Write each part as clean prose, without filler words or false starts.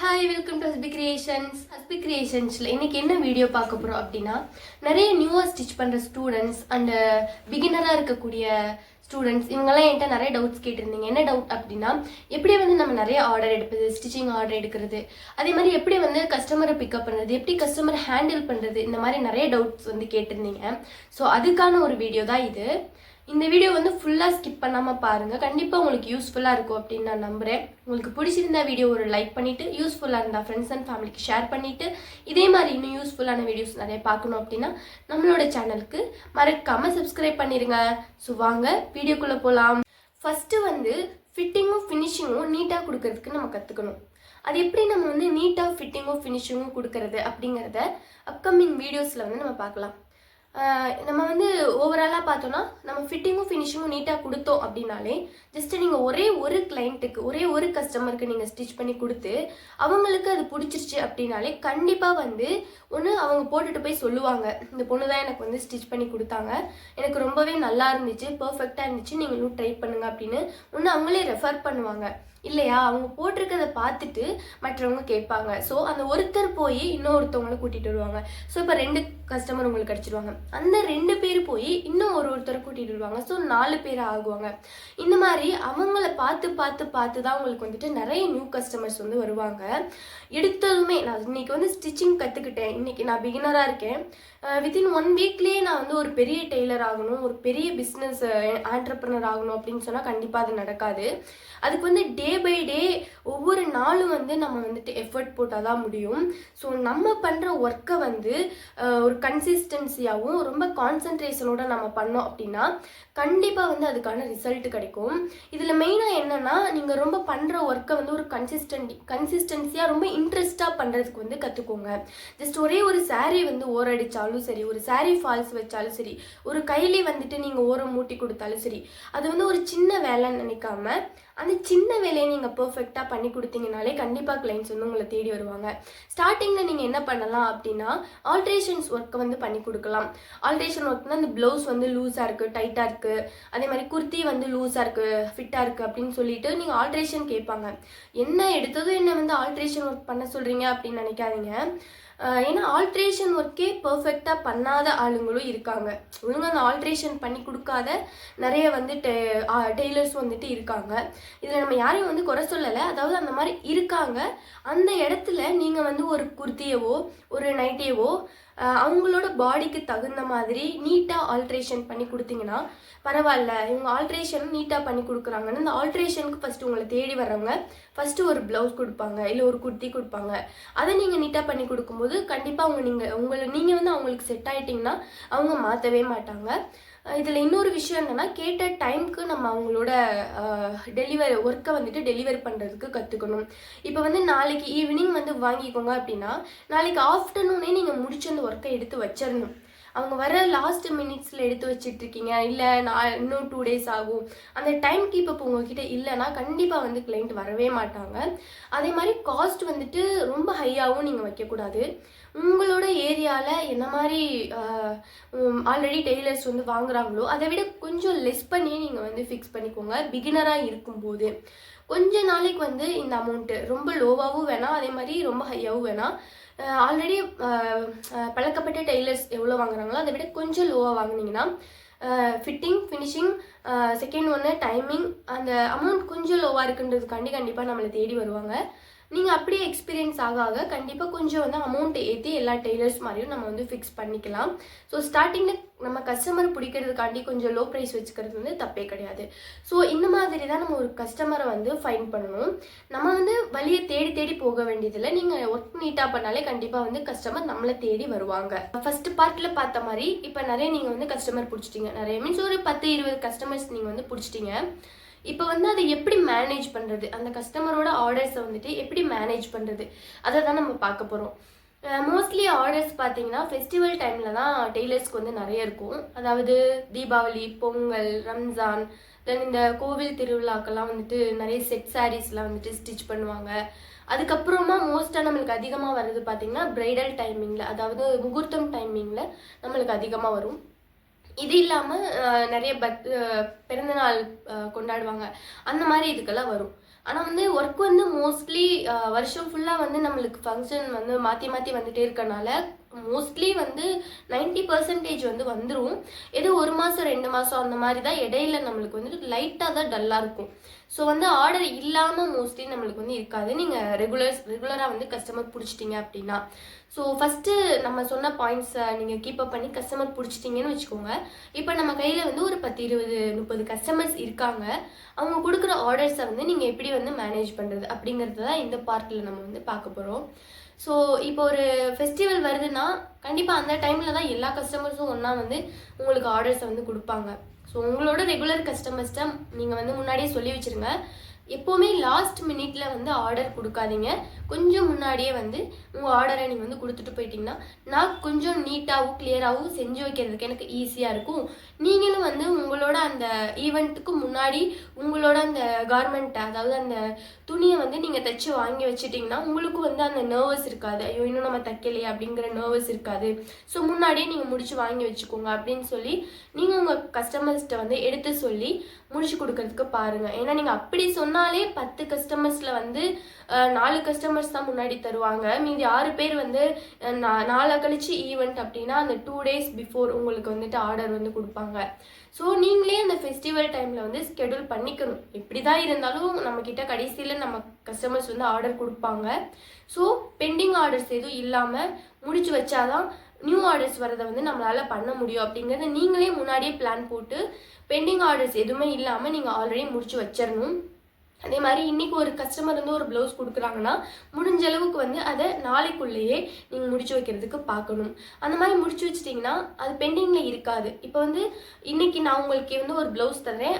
Hi welcome to Hasbi creations. Hasbi கிரியேஷன்ஸில் இன்றைக்கி என்ன வீடியோ பார்க்க போகிறோம் அப்படின்னா, நிறைய நியூவாக ஸ்டிச் பண்ணுற ஸ்டூடெண்ட்ஸ் அண்டு பிகினராக இருக்கக்கூடிய ஸ்டூடெண்ட்ஸ் இவங்கெல்லாம் என்கிட்ட நிறைய டவுட்ஸ் கேட்டிருந்தீங்க. என்ன டவுட் அப்படின்னா, எப்படி வந்து நம்ம நிறைய ஆர்டர் எடுப்பது, ஸ்டிச்சிங் ஆர்டர் எடுக்கிறது, அதே மாதிரி எப்படி வந்து கஸ்டமரை பிக்கப் பண்ணுறது, எப்படி கஸ்டமரை ஹேண்டில் பண்ணுறது, இந்த மாதிரி நிறைய டவுட்ஸ் வந்து கேட்டிருந்தீங்க. ஸோ அதுக்கான ஒரு வீடியோ தான் இது. இந்த வீடியோ வந்து ஃபுல்லாக ஸ்கிப் பண்ணாமல் பாருங்கள். கண்டிப்பாக உங்களுக்கு யூஸ்ஃபுல்லாக இருக்கும் அப்படின்னு நான் நம்புகிறேன். உங்களுக்கு பிடிச்சிருந்தா வீடியோ ஒரு லைக் பண்ணிவிட்டு, யூஸ்ஃபுல்லாக இருந்தால் ஃப்ரெண்ட்ஸ் அண்ட் ஃபேமிலிக்கு ஷேர் பண்ணிவிட்டு, இதே மாதிரி இன்னும் யூஸ்ஃபுல்லான வீடியோஸ் நிறைய பார்க்கணும் அப்படின்னா நம்மளோட சேனலுக்கு மறக்காமல் சப்ஸ்கிரைப் பண்ணிடுங்க. ஸோ வாங்க வீடியோக்குள்ளே போகலாம். ஃபஸ்ட்டு வந்து ஃபிட்டிங்கும் ஃபினிஷிங்கும் நீட்டாக கொடுக்கறதுக்கு நம்ம கற்றுக்கணும். அது எப்படி நம்ம வந்து நீட்டாக ஃபிட்டிங்கும் ஃபினிஷிங்கும் கொடுக்கறது அப்படிங்கிறத அப்கமிங் வீடியோஸில் வந்து நம்ம பார்க்கலாம். நம்ம வந்து ஓவராலாக பார்த்தோன்னா, நம்ம ஃபிட்டிங்கும் ஃபினிஷிங்கும் நீட்டாக கொடுத்தோம் அப்படின்னாலே, ஜஸ்ட்டு நீங்கள் ஒரே ஒரு கிளைண்ட்டுக்கு, ஒரே ஒரு கஸ்டமருக்கு நீங்கள் ஸ்டிச் பண்ணி கொடுத்து அவங்களுக்கு அது பிடிச்சிருச்சு அப்படின்னாலே கண்டிப்பாக வந்து ஒன்று அவங்க போட்டுட்டு போய் சொல்லுவாங்க, இந்த பொண்ணு தான் எனக்கு வந்து ஸ்டிச் பண்ணி கொடுத்தாங்க, எனக்கு ரொம்பவே நல்லா இருந்துச்சு, பர்ஃபெக்டாக இருந்துச்சு, நீங்களும் ட்ரை பண்ணுங்க அப்படின்னு ஒன்று அவங்களே ரெஃபர் பண்ணுவாங்க. இல்லையா, அவங்க போட்டிருக்கதை பார்த்துட்டு மற்றவங்க கேட்பாங்க. ஸோ அந்த ஒருத்தர் போய் இன்னொருத்தவங்களை கூட்டிகிட்டு வருவாங்க. ஸோ இப்போ 2 கஸ்டமர் உங்களுக்கு கிடச்சிடுவாங்க. அந்த 2 பேர் போய் இன்னும் ஒருத்தரை கூட்டிகிட்டு வருவாங்க. ஸோ 4 பேர் ஆகுவாங்க. இந்த மாதிரி அவங்கள பார்த்து பார்த்து பார்த்து தான் உங்களுக்கு வந்துட்டு நிறைய நியூ கஸ்டமர்ஸ் வந்து வருவாங்க. எடுத்ததுமே நான் இன்னைக்கு வந்து ஸ்டிச்சிங் கற்றுக்கிட்டேன், இன்னைக்கு நான் பிகினராக இருக்கேன், வித்தின் 1 வீக்லேயே நான் வந்து ஒரு பெரிய டெய்லர் ஆகணும், ஒரு பெரிய பிஸ்னஸ் ஆண்டர்ப்ரனர் ஆகணும் அப்படின்னு சொன்னால் கண்டிப்பாக அது நடக்காது. அதுக்கு வந்து டே பை டே ஒவ்வொரு நாளும் வந்து நம்ம வந்துட்டு எஃபர்ட் போட்டால் தான் முடியும். ஸோ நம்ம பண்ணுற ஒர்க்கை வந்து ஒரு கன்சிஸ்டன்சியாகவும் ரொம்ப கான்சன்ட்ரேஷனோட நம்ம பண்ணோம் அப்படின்னா கண்டிப்பாக வந்து அதுக்கான ரிசல்ட் கிடைக்கும். இதில் மெயினாக என்னென்னா, நீங்கள் ரொம்ப பண்ணுற ஒர்க்கை வந்து ஒரு கன்சிஸ்டன்சியாக ரொம்ப இன்ட்ரெஸ்டாக பண்ணுறதுக்கு வந்து கற்றுக்கோங்க. ஜஸ்ட் ஒரே ஒரு சாரீ வந்து ஓரடித்தாலும் சரி, ஒரு சாரீ ஃபால்ஸ் வச்சாலும் சரி, ஒரு கையிலே வந்துட்டு நீங்கள் ஓரம் மூட்டி கொடுத்தாலும் சரி, அது வந்து ஒரு சின்ன வேலைன்னு நினைக்காம அந்த சின்ன வேலையை நீங்கள் பர்ஃபெக்டாக பண்ணி கொடுத்தீங்கனாலே கண்டிப்பாக கிளைண்ட்ஸ் வந்து உங்களை தேடி வருவாங்க. ஸ்டார்டிங்கில் நீங்கள் என்ன பண்ணலாம் அப்படின்னா, ஆல்ட்ரேஷன்ஸ் ஒர்க்கை வந்து பண்ணி கொடுக்கலாம். ஆல்ட்ரேஷன் ஒர்க்னா இந்த ப்ளவுஸ் வந்து லூஸாக இருக்குது, டைட்டாக இருக்குது, அதே மாதிரி குர்த்தி வந்து லூஸாக இருக்குது, ஃபிட்டாக இருக்குது அப்படின்னு சொல்லிட்டு நீங்கள் ஆல்ட்ரேஷன் கேட்பாங்க. என்ன எடுத்ததும் என்ன வந்து ஆல்ட்ரேஷன் ஒர்க் பண்ண சொல்கிறீங்க அப்படின்னு நினைக்காதீங்க. ஏன்னா ஆல்ட்ரேஷன் ஒர்க்கே பர்ஃபெக்டாக பண்ணாத ஆளுங்களும் இருக்காங்க. ஒழுங்காக அந்த ஆல்ட்ரேஷன் பண்ணி கொடுக்காத நிறைய வந்து டெய்லர்ஸ் வந்துட்டு இருக்காங்க. இதில் நம்ம யாரையும் வந்து குறை சொல்லலை, அதாவது அந்த மாதிரி இருக்காங்க. அந்த இடத்துல நீங்கள் வந்து ஒரு குர்த்தியவோ ஒரு நைட்டியவோ அவங்களோட பாடிக்கு தகுந்த மாதிரி நீட்டாக ஆல்ட்ரேஷன் பண்ணி கொடுத்தீங்கன்னா பரவாயில்ல, இவங்க ஆல்ட்ரேஷன் நீட்டாக பண்ணி கொடுக்குறாங்கன்னு இந்த ஆல்ட்ரேஷனுக்கு ஃபஸ்ட்டு உங்களை தேடி வர்றவங்க ஃபஸ்ட்டு ஒரு ப்ளவுஸ் கொடுப்பாங்க, இல்லை ஒரு குர்த்தி கொடுப்பாங்க. அதை நீங்கள் நீட்டாக பண்ணி கொடுக்கும்போது கண்டிப்பாக நீங்கள் வந்து அவங்களுக்கு செட் ஆகிட்டிங்கன்னா அவங்க மாற்றவே மாட்டாங்க. இதில் இன்னொரு விஷயம் என்னென்னா, கேட்ட டைமுக்கு நம்ம அவங்களோட ஒர்க்கை வந்துட்டு டெலிவரி பண்ணுறதுக்கு கற்றுக்கணும். இப்போ வந்து நாளைக்கு ஈவினிங் வந்து வாங்கிக்கோங்க அப்படின்னா நாளைக்கு ஆஃப்டர்நூனே நீங்கள் முடிச்சு அந்த ஒர்க்கை எடுத்து வச்சிடணும். அவங்க வர லாஸ்ட் மினிட்ஸில் எடுத்து வச்சிட்ருக்கீங்க, இல்லை நான் இன்னும் 2 days ஆகும், அந்த டைம் கீப்பப் உங்ககிட்ட இல்லைன்னா கண்டிப்பாக வந்து கிளைண்ட் வரவே மாட்டாங்க. அதே மாதிரி காஸ்ட் வந்துட்டு ரொம்ப ஹையாகவும் நீங்கள் வைக்கக்கூடாது. உங்களோட ஏரியாவில் என்ன மாதிரி ஆல்ரெடி டெய்லர்ஸ் வந்து வாங்குறாங்களோ அதை விட கொஞ்சம் லெஸ் பண்ணி நீங்கள் வந்து ஃபிக்ஸ் பண்ணிக்கோங்க. பிகினராக இருக்கும்போது கொஞ்ச நாளைக்கு வந்து இந்த அமௌண்ட்டு ரொம்ப லோவாகவும் வேணாம், அதே மாதிரி ரொம்ப ஹையாகவும் வேணாம். ஆல்ரெடி பழக்கப்பட்ட டெய்லர்ஸ் எவ்வளோ வாங்குறாங்களோ அதை விட கொஞ்சம் லோவாக வாங்கினீங்கன்னா ஃபிட்டிங் ஃபினிஷிங் செகண்ட் ஒன்று டைமிங் அந்த அமௌண்ட் கொஞ்சம் லோவாக இருக்குன்றதுக்காண்டி கண்டிப்பாக நம்மளை தேடி வருவாங்க. நீங்கள் அப்படியே எக்ஸ்பீரியன்ஸ் ஆக ஆக கண்டிப்பாக கொஞ்சம் வந்து அமௌண்ட்டை ஏற்றி எல்லா டெய்லர்ஸ் மாதிரியும் நம்ம வந்து ஃபிக்ஸ் பண்ணிக்கலாம். ஸோ ஸ்டார்டிங்கில் நம்ம கஸ்டமர் பிடிக்கிறதுக்காண்டி கொஞ்சம் லோ ப்ரைஸ் வச்சுக்கிறது வந்து தப்பே கிடையாது. ஸோ இந்த மாதிரி தான் நம்ம ஒரு கஸ்டமரை வந்து ஃபைன் பண்ணணும். நம்ம வந்து வழியை தேடி தேடி போக வேண்டியதில்லை. நீங்கள் ஒர்க் நீட்டாக பண்ணாலே கண்டிப்பாக வந்து கஸ்டமர் நம்மளை தேடி வருவாங்க. ஃபர்ஸ்ட் பார்ட்டில் பார்த்த மாதிரி இப்போ நிறைய நீங்கள் வந்து கஸ்டமர் பிடிச்சிட்டிங்க, நிறைய மீன்ஸ் ஒரு 10-20 கஸ்டமர்ஸ் நீங்கள் வந்து பிடிச்சிட்டிங்க. இப்போ வந்து அதை எப்படி மேனேஜ் பண்ணுறது, அந்த கஸ்டமரோட ஆர்டர்ஸை வந்துட்டு எப்படி மேனேஜ் பண்ணுறது, அதை தான் நம்ம பார்க்க போகிறோம். மோஸ்ட்லி ஆர்டர்ஸ் பார்த்தீங்கன்னா ஃபெஸ்டிவல் டைமில் தான் டெய்லர்ஸ்க்கு வந்து நிறைய இருக்கும். அதாவது தீபாவளி, பொங்கல், ரம்ஜான், தென் இந்த கோவில் திருவிழாக்கெல்லாம் வந்துட்டு நிறைய செட் சாரீஸ்லாம் வந்துட்டு ஸ்டிச் பண்ணுவாங்க. அதுக்கப்புறமா மோஸ்ட்டாக நம்மளுக்கு அதிகமாக வர்றது பார்த்திங்கன்னா ப்ரைடல் டைமிங்கில், அதாவது முகூர்த்தம் டைமிங்கில் நம்மளுக்கு அதிகமாக வரும். இது இல்லாமல் நிறைய பிறந்தநாள் கொண்டாடுவாங்க, அந்த மாதிரி இதுக்கெல்லாம் வரும். ஆனால் வந்து ஒர்க் வந்து மோஸ்ட்லி வருஷம் ஃபுல்லாக வந்து நம்மளுக்கு ஃபங்க்ஷன் வந்து மாற்றி மாற்றி வந்துட்டே இருக்கனால மோஸ்ட்லி வந்து 90% வந்து வந்துடும். ஏதோ 1 மாதம் 2 மாதம் அந்த மாதிரி தான் இடையில நம்மளுக்கு வந்து லைட்டாக தான் டல்லாக இருக்கும். ஸோ வந்து ஆர்டர் இல்லாமல் மோஸ்ட்லி நம்மளுக்கு வந்து இருக்காது. நீங்கள் ரெகுலராக வந்து கஸ்டமர் பிடிச்சிட்டிங்க அப்படின்னா. ஸோ ஃபஸ்ட்டு நம்ம சொன்ன பாயிண்ட்ஸை நீங்கள் கீப்பப் பண்ணி கஸ்டமர் பிடிச்சிட்டிங்கன்னு வச்சுக்கோங்க. இப்போ நம்ம கையில் வந்து ஒரு 10 20 30 கஸ்டமர்ஸ் இருக்காங்க. அவங்க கொடுக்குற ஆர்டர்ஸை வந்து நீங்கள் எப்படி வந்து மேனேஜ் பண்ணுறது அப்படிங்கிறது தான் இந்த பார்ட்டில் நம்ம வந்து பார்க்க போகிறோம். ஸோ இப்போ ஒரு ஃபெஸ்டிவல் வருதுன்னா கண்டிப்பாக அந்த டைமில் தான் எல்லா கஸ்டமர்ஸும் ஒன்றா வந்து உங்களுக்கு ஆர்டர்ஸை வந்து கொடுப்பாங்க. ஸோ உங்களோட ரெகுலர் கஸ்டமர்ஸ்ட்டை நீங்கள் வந்து முன்னாடியே சொல்லி வச்சுருங்க. எப்போவுமே லாஸ்ட் மினிட்ல வந்து ஆர்டர் கொடுக்காதீங்க. கொஞ்சம் முன்னாடியே வந்து உங்கள் ஆர்டரை நீங்கள் வந்து கொடுத்துட்டு போயிட்டீங்கன்னா நான் கொஞ்சம் நீட்டாகவும் கிளியராகவும் செஞ்சு வைக்கிறதுக்கு எனக்கு ஈஸியாக இருக்கும். நீங்களும் வந்து உங்களோட அந்த ஈவெண்ட்டுக்கு முன்னாடி உங்களோட அந்த கார்மெண்ட்டை, அதாவது அந்த துணியை வந்து நீங்கள் தைச்சி வாங்கி வச்சுட்டிங்கன்னா உங்களுக்கு வந்து அந்த நர்வஸ் இருக்காது. ஐயோ இன்னும் நம்ம தைக்கலையே அப்படிங்கிற நர்வஸ் இருக்காது. ஸோ முன்னாடியே நீங்கள் முடிச்சு வாங்கி வச்சுக்கோங்க அப்படின்னு சொல்லி நீங்கள் உங்கள் கஸ்டமர்ஸ்கிட்ட வந்து எடுத்து சொல்லி முடிச்சு கொடுக்கறதுக்கு பாருங்கள். ஏன்னா நீங்கள் அப்படி சொன்னாலே 10 கஸ்டமர்ஸில் வந்து 4 கஸ்டமர்ஸ் தான் முன்னாடி தருவாங்க. மீதி 6 பேர் வந்து நாளை கழிச்சு ஈவெண்ட் அப்படின்னா அந்த 2 days பிஃபோர் உங்களுக்கு வந்துட்டு ஆர்டர் வந்து கொடுப்பாங்க. ஸோ நீங்களே அந்த ஃபெஸ்டிவல் டைமில் வந்து ஸ்கெடியூல் பண்ணிக்கணும். எப்படி தான் இருந்தாலும் நம்மக்கிட்ட கடைசியில் நம்ம கஸ்டமர்ஸ் வந்து ஆர்டர் கொடுப்பாங்க. ஸோ பெண்டிங் ஆர்டர்ஸ் எதுவும் இல்லாமல் முடிச்சு வச்சாதான் நியூ ஆர்டர்ஸ் வரதை வந்து நம்மளால் பண்ண முடியும். அப்படிங்கிறத நீங்களே முன்னாடியே பிளான் போட்டு பெண்டிங் ஆர்டர்ஸ் எதுவுமே இல்லாமல் நீங்கள் ஆல்ரெடி முடிச்சு வச்சிடணும். அதே மாதிரி இன்றைக்கி ஒரு கஸ்டமர் வந்து ஒரு ப்ளவுஸ் கொடுக்குறாங்கன்னா முடிஞ்ச அளவுக்கு வந்து அதை நாளைக்குள்ளேயே நீங்கள் முடிச்சு வைக்கிறதுக்கு பார்க்கணும். அந்த மாதிரி முடிச்சு வச்சிட்டிங்கன்னா அது பெண்டிங்கில் இருக்காது. இப்போ வந்து இன்றைக்கி நான் உங்களுக்கு வந்து ஒரு ப்ளவுஸ் தரேன்,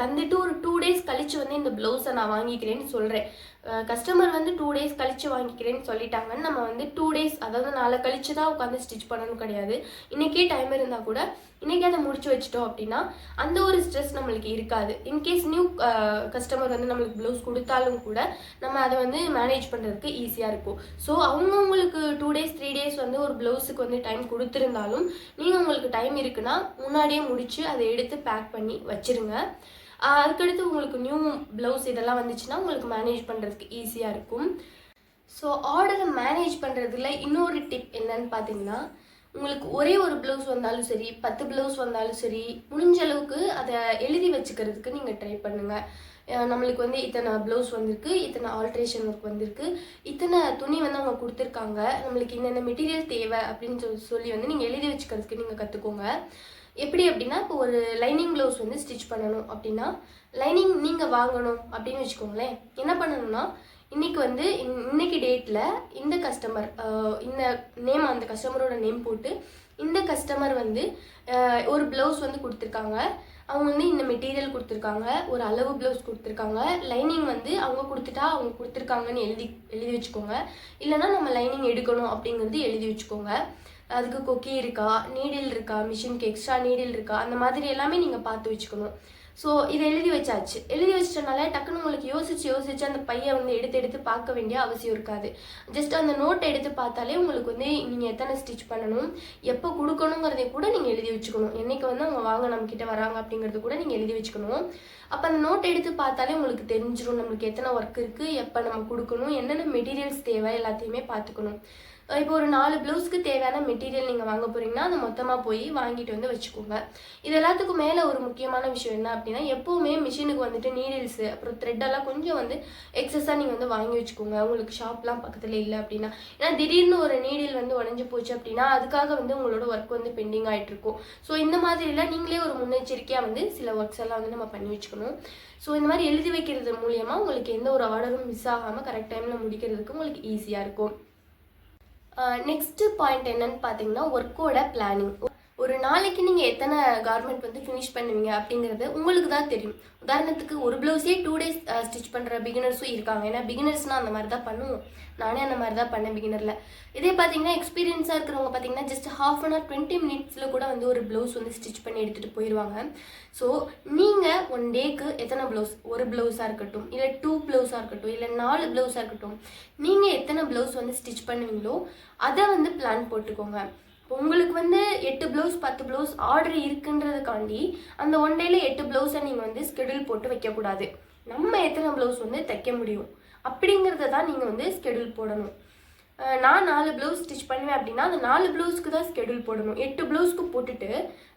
தந்துட்டு ஒரு 2 days கழித்து வந்து இந்த ப்ளவுஸை நான் வாங்கிக்கிறேன்னு சொல்கிறேன். கஸ்டமர் வந்து 2 days கழித்து வாங்கிக்கிறேன்னு சொல்லிட்டாங்கன்னு நம்ம வந்து 2 days, அதாவது நாளை கழித்து தான் உட்காந்து ஸ்டிச் பண்ணணும் கிடையாது. இன்றைக்கே டைம் இருந்தால் கூட இன்றைக்கி அதை முடிச்சு வச்சிட்டோம் அப்படின்னா அந்த ஒரு ஸ்ட்ரெஸ் நம்மளுக்கு இருக்காது. இன்கேஸ் நியூ கஸ்டமர் வந்து நம்மளுக்கு ப்ளவுஸ் கொடுத்தாலும் கூட நம்ம அதை வந்து மேனேஜ் பண்ணுறதுக்கு ஈஸியாக இருக்கும். ஸோ அவங்கவுங்களுக்கு 2 days 3 days வந்து ஒரு ப்ளவுஸுக்கு வந்து டைம் கொடுத்துருந்தாலும் நீங்கள் உங்களுக்கு டைம் இருக்குன்னா முன்னாடியே முடித்து அதை எடுத்து பேக் பண்ணி வச்சுருங்க. அதுக்கடுத்து உங்களுக்கு நியூ ப்ளவுஸ் இதெல்லாம் வந்துச்சுன்னா உங்களுக்கு மேனேஜ் பண்ணுறதுக்கு ஈஸியாக இருக்கும். ஸோ ஆர்டரை மேனேஜ் பண்ணுறதுல இன்னொரு டிப் என்னன்னு பார்த்தீங்கன்னா, உங்களுக்கு ஒரே ஒரு ப்ளவுஸ் வந்தாலும் சரி 10 ப்ளவுஸ் வந்தாலும் சரி முடிஞ்ச அளவுக்கு அதை எழுதி வச்சுக்கிறதுக்கு நீங்கள் ட்ரை பண்ணுங்கள். நம்மளுக்கு வந்து இத்தனை ப்ளவுஸ் வந்திருக்கு, இத்தனை ஆல்ட்ரேஷன் ஒர்க் வந்திருக்கு, இத்தனை துணி வந்து அவங்க கொடுத்துருக்காங்க, நம்மளுக்கு என்னென்ன மெட்டீரியல் தேவை அப்படின்னு சொல்லி வந்து நீங்கள் எழுதி வச்சுக்கிறதுக்கு நீங்கள் கற்றுக்கோங்க. எப்படி அப்படின்னா, இப்போ ஒரு லைனிங் ப்ளவுஸ் வந்து ஸ்டிச் பண்ணணும் அப்படின்னா லைனிங் நீங்கள் வாங்கணும் அப்படின்னு வச்சுக்கோங்களேன். என்ன பண்ணணும்னா இன்றைக்கி வந்து இன்னைக்கு டேட்டில் இந்த கஸ்டமர் இந்த நேம், அந்த கஸ்டமரோட நேம் போட்டு இந்த கஸ்டமர் வந்து ஒரு ப்ளவுஸ் வந்து கொடுத்துருக்காங்க, அவங்க வந்து இந்த மெட்டீரியல் கொடுத்துருக்காங்க, ஒரு அளவு ப்ளவுஸ் கொடுத்துருக்காங்க, லைனிங் வந்து அவங்க கொடுத்துட்டா அவங்க கொடுத்துருக்காங்கன்னு எழுதி வச்சுக்கோங்க. இல்லைனா நம்ம லைனிங் எடுக்கணும் அப்படிங்கிறது எழுதி வச்சுக்கோங்க. அதுக்கு கொக்கி இருக்கா, நீடில் இருக்கா, மிஷினுக்கு எக்ஸ்ட்ரா நீடில் இருக்கா, அந்த மாதிரி எல்லாமே நீங்கள் பார்த்து வச்சுக்கணும். ஸோ இதை எழுதி வச்சாச்சு. எழுதி வச்சிட்டனால டக்குன்னு உங்களுக்கு யோசிச்சு அந்த பையை வந்து எடுத்து பார்க்க வேண்டிய அவசியம் இருக்காது. ஜஸ்ட் அந்த நோட்டை எடுத்து பார்த்தாலே உங்களுக்கு வந்து நீங்கள் எத்தனை ஸ்டிச் பண்ணணும், எப்போ கொடுக்கணுங்கிறதை கூட நீங்கள் எழுதி வச்சுக்கணும். என்றைக்கு வந்து அவங்க வாங்க நம்மக்கிட்ட வராங்க அப்படிங்கிறது கூட நீங்கள் எழுதி வச்சுக்கணும். அப்போ அந்த நோட் எடுத்து பார்த்தாலே உங்களுக்கு தெரிஞ்சிடும் நம்மளுக்கு எத்தனை ஒர்க் இருக்குது, எப்போ நம்ம கொடுக்கணும், என்னென்ன மெட்டீரியல்ஸ் தேவை எல்லாத்தையுமே பார்த்துக்கணும். இப்போ ஒரு 4 ப்ளவுஸ்க்கு தேவையான மெட்டீரியல் நீங்கள் வாங்க போகிறீங்கன்னா அதை மொத்தமாக போய் வாங்கிட்டு வந்து வச்சுக்கோங்க. இது எல்லாத்துக்கும் மேலே ஒரு முக்கியமான விஷயம் என்ன அப்படின்னா, எப்போவுமே மிஷினுக்கு வந்துட்டு நீடில்ஸு அப்புறம் த்ரெட்டெல்லாம் கொஞ்சம் வந்து எக்ஸஸாக நீங்கள் வந்து வாங்கி வச்சுக்கோங்க. உங்களுக்கு ஷாப்லாம் பக்கத்தில் இல்லை அப்படின்னா. ஏன்னா திடீர்னு ஒரு நீடில் வந்து உடஞ்சி போச்சு அப்படின்னா அதுக்காக வந்து உங்களோட ஒர்க் வந்து பெண்டிங் ஆகிட்டு இருக்கும். ஸோ இந்த மாதிரிலாம் நீங்களே ஒரு முன்னெச்சரிக்கையாக வந்து சில ஒர்க்ஸ் எல்லாம் வந்து நம்ம பண்ணி வச்சுக்கணும். ஸோ இந்த மாதிரி எழுதி வைக்கிறது மூலியமாக உங்களுக்கு எந்த ஒரு ஆர்டரும் மிஸ் ஆகாமல் கரெக்ட் டைமில் முடிக்கிறதுக்கு உங்களுக்கு ஈஸியாக இருக்கும். நெக்ஸ்ட்டு பாயிண்ட் என்னன்னு பார்த்தீங்கன்னா, ஒர்க்கோட பிளானிங். ஒரு நாளைக்கு நீங்கள் எத்தனை கார்மெண்ட் வந்து ஃபினிஷ் பண்ணுவீங்க அப்படிங்கிறது உங்களுக்கு தான் தெரியும். உதாரணத்துக்கு ஒரு ப்ளவுஸே 2 days ஸ்டிச் பண்ணுற பிகினர்ஸும் இருக்காங்க. ஏன்னா பிகினர்ஸ்னால் அந்த மாதிரி தான் பண்ணுவோம். நானே அந்த மாதிரி தான் பண்ணேன் பிகினரில். இதே பார்த்தீங்கன்னா எக்ஸ்பீரியன்ஸாக இருக்கிறவங்க பார்த்தீங்கன்னா ஜஸ்ட் 1/2 hour 20 minutes கூட வந்து ஒரு ப்ளவுஸ் வந்து ஸ்டிச் பண்ணி எடுத்துகிட்டு போயிடுவாங்க. ஸோ நீங்கள் 1 டேக்கு எத்தனை ப்ளவுஸ், ஒரு ப்ளவுஸாக இருக்கட்டும் இல்லை 2 ப்ளவுஸாக இருக்கட்டும் இல்லை 4 ப்ளவுஸாக இருக்கட்டும், நீங்கள் எத்தனை ப்ளவுஸ் வந்து ஸ்டிச் பண்ணுவீங்களோ அதை வந்து பிளான் போட்டுக்கோங்க. உங்களுக்கு வந்து 8 ப்ளவுஸ் 10 ப்ளவுஸ் ஆர்டர் இருக்குன்றதுக்காண்டி அந்த 1 டேல 8 ப்ளவுஸை நீங்கள் வந்து ஸ்கெடியூல் போட்டு வைக்கக்கூடாது. நம்ம எத்தனை ப்ளவுஸ் வந்து தைக்க முடியும் அப்படிங்கிறத தான் நீங்கள் வந்து ஸ்கெடியூல் போடணும். நான் 4 ப்ளவுஸ் ஸ்டிச் பண்ணுவேன் அப்படின்னா அந்த 4 ப்ளவுஸ்க்கு தான் ஸ்கெடியூல் போடணும். 8 ப்ளவுஸ்க்கு போட்டுட்டு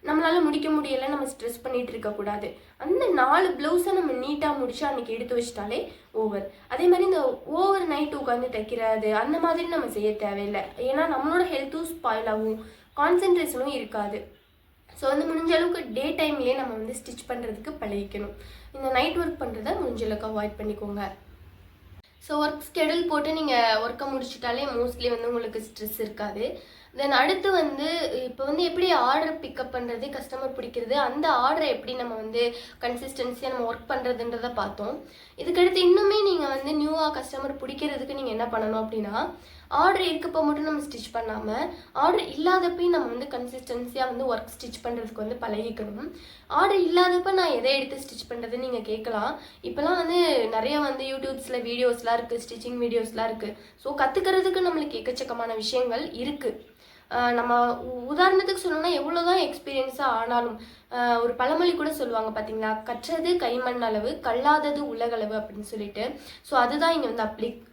நம்மளால் முடிக்க முடியலை நம்ம ஸ்ட்ரெஸ் பண்ணிகிட்டு இருக்கக்கூடாது. அந்த 4 ப்ளவுஸை நம்ம நீட்டாக முடிச்சு அன்றைக்கி எடுத்து வச்சிட்டாலே ஓவர். அதே மாதிரி இந்த ஓவர் நைட்டு உட்காந்து தைக்கிறது அந்த மாதிரி நம்ம செய்ய தேவையில்லை. ஏன்னா நம்மளோட ஹெல்த்தும் ஸ்பாயில் ஆகும், கான்சன்ட்ரேஷனும் இருக்காது. ஸோ வந்து முடிஞ்ச அளவுக்கு டே டைம்லேயே நம்ம வந்து ஸ்டிச் பண்ணுறதுக்கு பழகிக்கணும். இந்த நைட் ஒர்க் பண்ணுறதை முடிஞ்ச அளவுக்கு அவாய்ட் பண்ணிக்கோங்க. ஸோ ஒர்க் ஸ்கெடியூல் போட்டு நீங்கள் ஒர்க்கை முடிச்சுட்டாலே மோஸ்ட்லி வந்து உங்களுக்கு ஸ்ட்ரெஸ் இருக்காது. தென் அடுத்து வந்து இப்போ வந்து எப்படி ஆர்டர் பிக்கப் பண்ணுறது, கஸ்டமர் பிடிக்கிறது, அந்த ஆர்டரை எப்படி நம்ம வந்து கன்சிஸ்டன்சியாக நம்ம ஒர்க் பண்ணுறதுன்றதை பார்த்தோம். இதுக்கடுத்து இன்னுமே நீங்கள் வந்து நியூவாக கஸ்டமர் பிடிக்கிறதுக்கு நீங்கள் என்ன பண்ணணும் அப்படின்னா, ஆர்டர் இருக்கப்போ மட்டும் நம்ம ஸ்டிச் பண்ணாமல் ஆர்டர் இல்லாதப்பையும் நம்ம வந்து கன்சிஸ்டன்சியாக வந்து ஒர்க் ஸ்டிச் பண்ணுறதுக்கு வந்து பழகிக்கணும். ஆர்டர் இல்லாதப்ப நான் எதை எடுத்து ஸ்டிச் பண்ணுறதுன்னு நீங்கள் கேட்கலாம். இப்போலாம் வந்து நிறைய வந்து யூடியூப்ஸில் வீடியோஸ்லாம் இருக்குது, ஸ்டிச்சிங் வீடியோஸ்லாம் இருக்குது. ஸோ கற்றுக்கிறதுக்கு நம்மளுக்கு எக்கச்சக்கமான விஷயங்கள் இருக்குது. நம்ம உதாரணத்துக்கு சொல்லணும்னா எவ்வளோதான் எக்ஸ்பீரியன்ஸாக ஆனாலும் ஒரு பழமொழி கூட சொல்லுவாங்க பார்த்தீங்களா, கற்றது கைமண் அளவு கல்லாதது உலகளவு அப்படின்னு சொல்லிட்டு. ஸோ அதுதான் இங்கே வந்து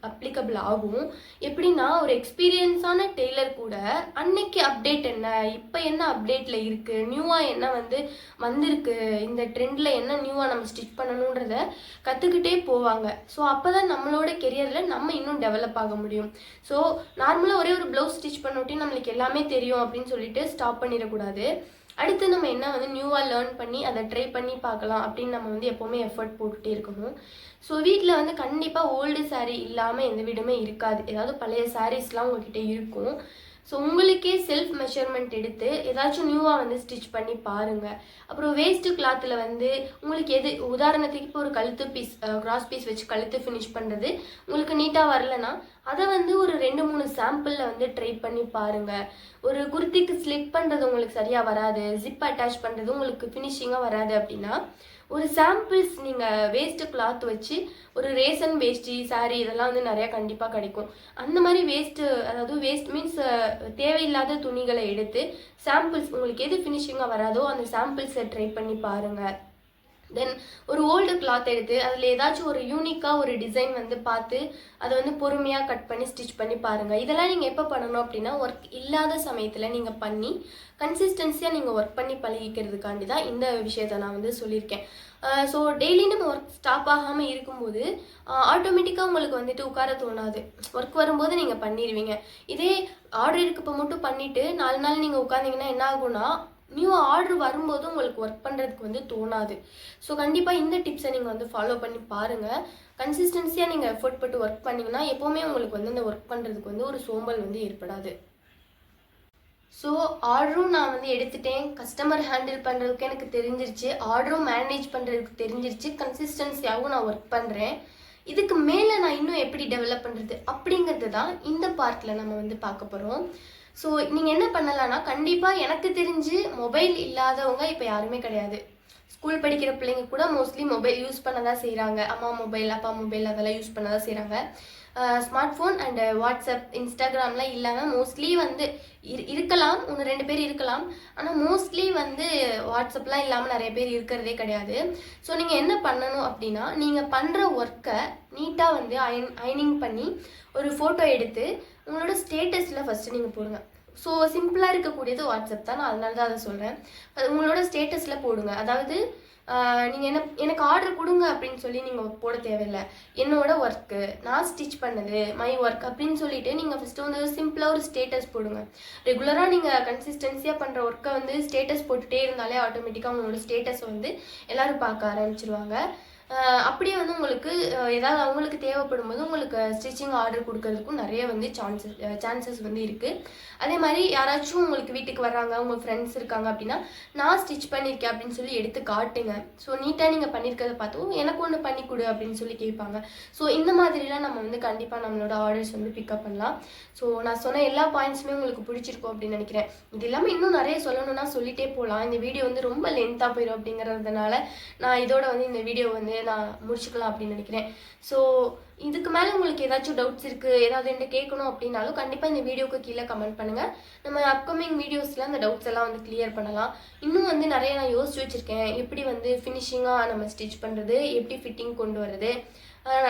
அப்ளிகபிள் ஆகும். எப்படின்னா ஒரு எக்ஸ்பீரியன்ஸான டெய்லர் கூட அன்னைக்கு அப்டேட் என்ன, இப்போ என்ன அப்டேட்டில் இருக்குது, நியூவாக என்ன வந்து வந்திருக்கு, இந்த ட்ரெண்டில் என்ன நியூவாக நம்ம ஸ்டிச் பண்ணணுன்றத கற்றுக்கிட்டே போவாங்க. ஸோ அப்போ தான் நம்மளோட கெரியரில் நம்ம இன்னும் டெவலப் ஆக முடியும். ஸோ நார்மலாக ஒரே ஒரு ப்ளவுஸ் ஸ்டிச் பண்ணோட்டி நம்மளுக்கு எல்லாமே தெரியும் அப்படின்னு சொல்லிட்டு ஸ்டாப் பண்ணிடக்கூடாது. அடுத்து நம்ம என்ன வந்து நியூவாக லேர்ன் பண்ணி அதை ட்ரை பண்ணி பார்க்கலாம் அப்படின்னு நம்ம வந்து எப்போவுமே எஃபர்ட் போட்டுகிட்டே இருக்கணும். ஸோ வீட்டில் வந்து கண்டிப்பாக ஓல்டு சாரீ இல்லாமல் எந்த வீடுமே இருக்காது. ஏதாவது பழைய சாரீஸ்லாம் உங்ககிட்ட இருக்கும். ஸோ உங்களுக்கே செல்ஃப் மெஷர்மெண்ட் எடுத்து ஏதாச்சும் நியூவாக வந்து ஸ்டிச் பண்ணி பாருங்கள். அப்புறம் வேஸ்ட்டு கிளாத்தில் வந்து உங்களுக்கு எது, உதாரணத்துக்கு இப்போ ஒரு கழுத்து பீஸ் கிராஸ் பீஸ் வச்சு கழுத்து ஃபினிஷ் பண்ணுறது உங்களுக்கு நீட்டாக வரலன்னா அதை வந்து ஒரு 2-3 சாம்பிளில் வந்து ட்ரை பண்ணி பாருங்கள். ஒரு குர்த்திக்கு ஸ்லிப் பண்ணுறது உங்களுக்கு சரியாக வராது, ஜிப் அட்டாச் பண்ணுறது உங்களுக்கு ஃபினிஷிங்காக வராது அப்படின்னா ஒரு சாம்பிள்ஸ் நீங்கள் வேஸ்ட்டு கிளாத் வச்சு ஒரு ரேசன் வேஷ்டி சாரீ இதெல்லாம் வந்து நிறையா கண்டிப்பாக கிடைக்கும். அந்த மாதிரி வேஸ்ட்டு, அதாவது வேஸ்ட் மீன்ஸ் தேவையில்லாத துணிகளை எடுத்து சாம்பிள்ஸ் உங்களுக்கு எது ஃபினிஷிங்காக வராதோ அந்த சாம்பிள்ஸை ட்ரை பண்ணி பாருங்கள். தென் ஒரு ஓல்டு கிளாத் எடுத்து அதில் ஏதாச்சும் ஒரு யூனிக்காக ஒரு டிசைன் வந்து பார்த்து அதை வந்து பொறுமையாக கட் பண்ணி ஸ்டிச் பண்ணி பாருங்கள். இதெல்லாம் நீங்கள் எப்போ பண்ணணும் அப்படின்னா ஒர்க் இல்லாத சமயத்தில் நீங்கள் பண்ணி கன்சிஸ்டன்சியாக நீங்கள் ஒர்க் பண்ணி பழகிக்கிறதுக்காண்டி தான் இந்த விஷயத்தை நான் வந்து சொல்லியிருக்கேன். ஸோ டெய்லி நம்ம ஒர்க் ஸ்டாப் ஆகாமல் இருக்கும்போது ஆட்டோமேட்டிக்காக உங்களுக்கு வந்துட்டு உட்கார தோணாது. ஒர்க் வரும்போது நீங்கள் பண்ணிடுவீங்க. இதே ஆர்டர் இருக்கப்போ மட்டும் பண்ணிவிட்டு 4 நாள் நீங்கள் உட்காந்திங்கன்னா என்ன ஆகும்னா நியூ ஆர்டர் வரும்போது உங்களுக்கு ஒர்க் பண்ணுறதுக்கு வந்து தோணாது. ஸோ கண்டிப்பாக இந்த டிப்ஸை நீங்கள் வந்து ஃபாலோ பண்ணி பாருங்கள். கன்சிஸ்டன்சியாக நீங்கள் எஃபோர்ட் போட்டு ஒர்க் பண்ணிங்கன்னா எப்போவுமே உங்களுக்கு வந்து அந்த ஒர்க் பண்ணுறதுக்கு வந்து ஒரு சோம்பல் வந்து ஏற்படாது. ஸோ ஆர்டரும் நான் வந்து எடுத்துட்டேன், கஸ்டமர் ஹேண்டில் பண்ணுறதுக்கு எனக்கு தெரிஞ்சிருச்சு, ஆர்டரும் மேனேஜ் பண்ணுறதுக்கு தெரிஞ்சிருச்சு, கன்சிஸ்டன்சியாகவும் நான் ஒர்க் பண்ணுறேன். இதுக்கு மேலே நான் இன்னும் எப்படி டெவலப் பண்ணுறது அப்படிங்கிறது தான் இந்த பார்ட்டில் நம்ம வந்து பார்க்க போகிறோம். ஸோ நீங்கள் என்ன பண்ணலான்னா, கண்டிப்பாக எனக்கு தெரிஞ்சு மொபைல் இல்லாதவங்க இப்போ யாருமே கிடையாது. ஸ்கூல் படிக்கிற பிள்ளைங்க கூட மோஸ்ட்லி மொபைல் யூஸ் பண்ண தான் செய்கிறாங்க. அம்மா மொபைல், அப்பா மொபைல் அதெல்லாம் யூஸ் பண்ண தான் செய்கிறாங்க. ஸ்மார்ட் ஃபோன் அண்டு வாட்ஸ்அப், இன்ஸ்டாகிராம்லாம் இல்லாமல் மோஸ்ட்லி வந்து இருக்கலாம், 1-2 பேர் இருக்கலாம். ஆனால் மோஸ்ட்லி வந்து வாட்ஸ்அப்லாம் இல்லாமல் நிறைய பேர் இருக்கிறதே கிடையாது. ஸோ நீங்கள் என்ன பண்ணணும் அப்படின்னா, நீங்கள் பண்ணுற ஒர்க்கை நீட்டாக வந்து அயனிங் பண்ணி ஒரு ஃபோட்டோ எடுத்து உங்களோட ஸ்டேட்டஸில் ஃபஸ்ட்டு நீங்கள் போடுங்க. ஸோ சிம்பிளாக இருக்கக்கூடியது வாட்ஸ்அப் தான், நான் அதனால தான் அதை சொல்கிறேன். அது உங்களோட ஸ்டேட்டஸில் போடுங்க. அதாவது நீங்கள் எனக்கு ஆர்டர் கொடுங்க அப்படின்னு சொல்லி நீங்கள் போட தேவையில்லை. என்னோட ஒர்க்கு, நான் ஸ்டிச் பண்ணது, மை ஒர்க் அப்படின்னு சொல்லிட்டு நீங்கள் ஃபஸ்ட்டு வந்து சிம்பிளாக ஒரு ஸ்டேட்டஸ் போடுங்க. ரெகுலராக நீங்கள் கன்சிஸ்டன்சியாக பண்ணுற ஒர்க்கை வந்து ஸ்டேட்டஸ் போட்டுகிட்டே இருந்தாலே ஆட்டோமேட்டிக்காக உங்களோட ஸ்டேட்டஸை வந்து எல்லோரும் பார்க்க ஆரம்பிச்சிருவாங்க. அப்படியே வந்து உங்களுக்கு ஏதாவது அவங்களுக்கு தேவைப்படும் போது உங்களுக்கு ஸ்டிச்சிங் ஆர்டர் கொடுக்கறதுக்கும் நிறைய வந்து சான்சஸ் வந்து இருக்குது. அதே மாதிரி யாராச்சும் உங்களுக்கு வீட்டுக்கு வர்றாங்க, உங்கள் ஃப்ரெண்ட்ஸ் இருக்காங்க அப்படின்னா, நான் ஸ்டிச் பண்ணியிருக்கேன் அப்படின்னு சொல்லி எடுத்து காட்டுங்க. ஸோ நீட்டாக நீங்கள் பண்ணியிருக்கிறத பார்த்தும் எனக்கு ஒன்று பண்ணி கொடு அப்படின்னு சொல்லி கேட்பாங்க. ஸோ இந்த மாதிரிலாம் நம்ம வந்து கண்டிப்பாக நம்மளோட ஆர்டர்ஸ் வந்து பிக்கப் பண்ணலாம். ஸோ நான் சொன்ன எல்லா பாயிண்ட்ஸுமே உங்களுக்கு பிடிச்சிருக்கும் அப்படின்னு நினைக்கிறேன். இது இல்லாமல் இன்னும் நிறைய சொல்லணும்னா சொல்லிட்டே போகலாம். இந்த வீடியோ வந்து ரொம்ப லென்த்தாக போயிடும் அப்படிங்கிறதுனால நான் இதோட வந்து இந்த வீடியோ வந்து நான் முடிச்சுக்கலாம் அப்படின்னு நினைக்கிறேன். ஸோ இதுக்கு மேலே உங்களுக்கு ஏதாச்சும் டவுட்ஸ் இருக்குது, ஏதாவது என்ன கேட்கணும் அப்படின்னாலும் கண்டிப்பாக இந்த வீடியோக்கு கீழே கமெண்ட் பண்ணுங்கள். நம்ம அப்கமிங் வீடியோஸில் அந்த டவுட்ஸ் எல்லாம் வந்து கிளியர் பண்ணலாம். இன்னும் வந்து நிறைய நான் யோசிச்சு வச்சுருக்கேன், எப்படி வந்து ஃபினிஷிங்காக நம்ம ஸ்டிச் பண்ணுறது, எப்படி ஃபிட்டிங் கொண்டு வர்றது.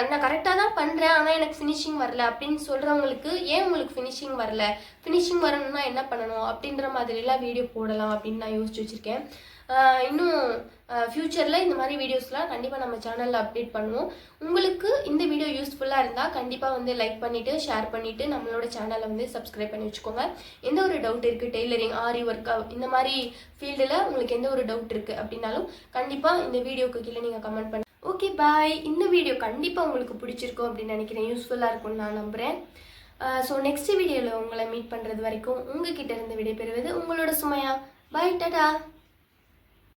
நான் கரெக்டாக தான் பண்ணுறேன், ஆனால் எனக்கு ஃபினிஷிங் வரல அப்படின்னு சொல்கிறவங்களுக்கு, ஏன் உங்களுக்கு ஃபினிஷிங் வரல, ஃபினிஷிங் வரணும்னா என்ன பண்ணணும் அப்படின்ற மாதிரிலாம் வீடியோ போடலாம் அப்படின்னு நான் யோசிச்சு வச்சுருக்கேன். இன்னும் ஃப்யூச்சரில் இந்த மாதிரி வீடியோஸ்லாம் கண்டிப்பாக நம்ம சேனலில் அப்டேட் பண்ணுவோம். உங்களுக்கு இந்த வீடியோ யூஸ்ஃபுல்லாக இருந்தால் கண்டிப்பாக வந்து லைக் பண்ணிவிட்டு ஷேர் பண்ணிவிட்டு நம்மளோட சேனலை வந்து சப்ஸ்கிரைப் பண்ணி வச்சுக்கோங்க. எந்த ஒரு டவுட் இருக்குது, டெய்லரிங், ஆரி ஒர்க், இந்த மாதிரி ஃபீல்டில் உங்களுக்கு எந்த ஒரு டவுட் இருக்குது அப்படின்னாலும் கண்டிப்பாக இந்த வீடியோக்கு கீழே நீங்கள் கமெண்ட் பண்ணுங்கள். ஓகே, பாய். இந்த வீடியோ கண்டிப்பாக உங்களுக்கு பிடிச்சிருக்கும் அப்படின்னு நினைக்கிறேன், யூஸ்ஃபுல்லாக இருக்கும்னு நான் நம்புகிறேன். ஸோ நெக்ஸ்ட் வீடியோவில் உங்களை மீட் பண்ணுறது வரைக்கும் உங்ககிட்ட இருந்து விடைபெறுவது உங்களோட சுமையா. பாய், டாடா.